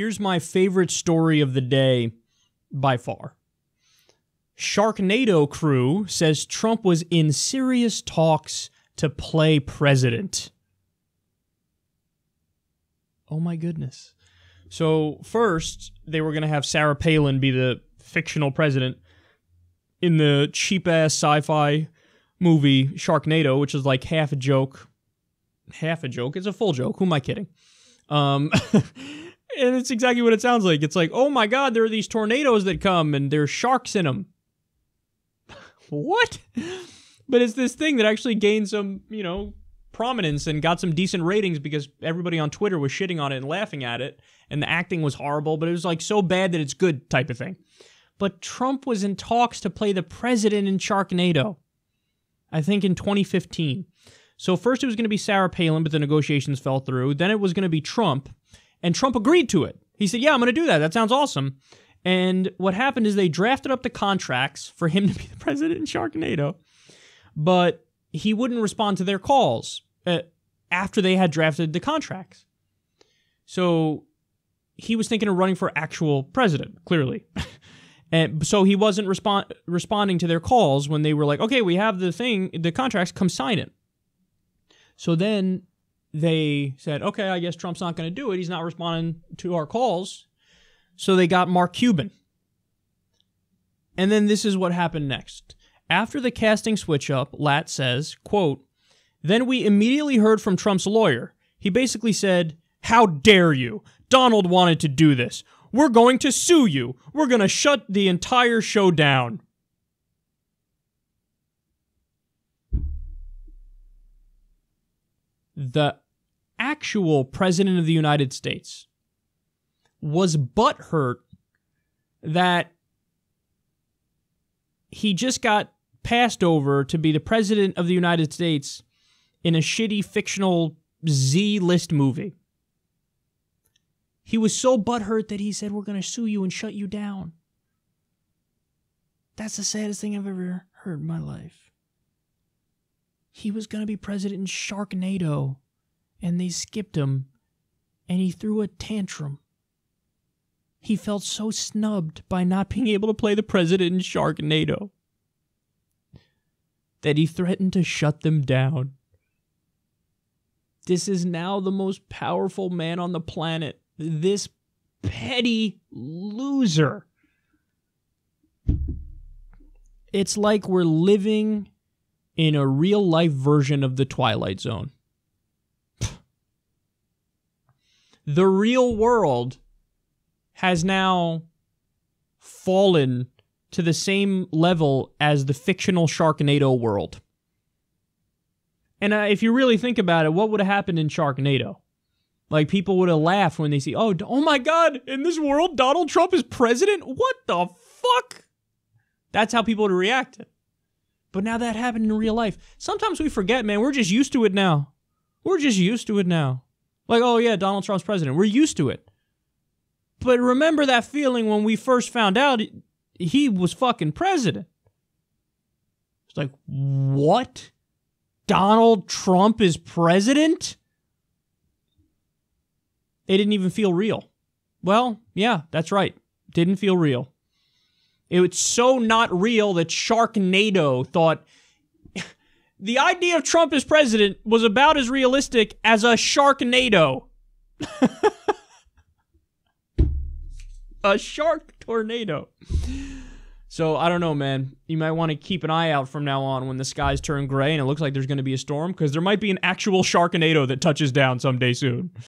Here's my favorite story of the day by far. Sharknado crew says Trump was in serious talks to play president. Oh my goodness. So first, they were going to have Sarah Palin be the fictional president in the cheap-ass sci-fi movie Sharknado, which is like half a joke. Half a joke? It's a full joke. Who am I kidding? And it's exactly what it sounds like. It's like, oh my god, there are these tornadoes that come and there's sharks in them. What? But it's this thing that actually gained some, prominence and got some decent ratings because everybody on Twitter was shitting on it and laughing at it, and the acting was horrible, but it was like so bad that it's good type of thing. But Trump was in talks to play the president in Sharknado, I think in 2015. So first it was going to be Sarah Palin, but the negotiations fell through. Then it was going to be Trump, and Trump agreed to it. He said, yeah, I'm going to do that. That sounds awesome. And what happened is they drafted up the contracts for him to be the president in Sharknado, but he wouldn't respond to their calls after they had drafted the contracts. So he was thinking of running for actual president, clearly. And so he wasn't responding to their calls when they were like, okay, we have the contracts, come sign it. So then they said, okay, I guess Trump's not going to do it. He's not responding to our calls. So they got Mark Cuban. And then this is what happened next. After the casting switch-up, Lat says, quote, then we immediately heard from Trump's lawyer. He basically said, how dare you? Donald wanted to do this. We're going to sue you. We're going to shut the entire show down. The actual president of the United States was butthurt that he just got passed over to be the president of the United States in a shitty fictional Z-list movie. He was so butthurt that he said, we're going to sue you and shut you down. That's the saddest thing I've ever heard in my life. He was going to be president in Sharknado, and they skipped him, and he threw a tantrum. He felt so snubbed by not being able to play the president in Sharknado that he threatened to shut them down. This is now the most powerful man on the planet. This petty loser. It's like we're living in a real-life version of the Twilight Zone. The real world has now fallen to the same level as the fictional Sharknado world. And if you really think about it, what would have happened in Sharknado? Like, people would have laughed when they see, oh my God, in this world, Donald Trump is president? What the fuck? That's how people would have reacted. But now that happened in real life. Sometimes we forget, man, we're just used to it now. We're just used to it now. Like, oh yeah, Donald Trump's president. We're used to it. But remember that feeling when we first found out he was fucking president. It's like, what? Donald Trump is president? It didn't even feel real. Well, yeah, that's right. Didn't feel real. It's so not real that Sharknado thought the idea of Trump as president was about as realistic as a Sharknado. A shark tornado. So, I don't know, man. You might want to keep an eye out from now on when the skies turn gray and it looks like there's going to be a storm, because there might be an actual Sharknado that touches down someday soon.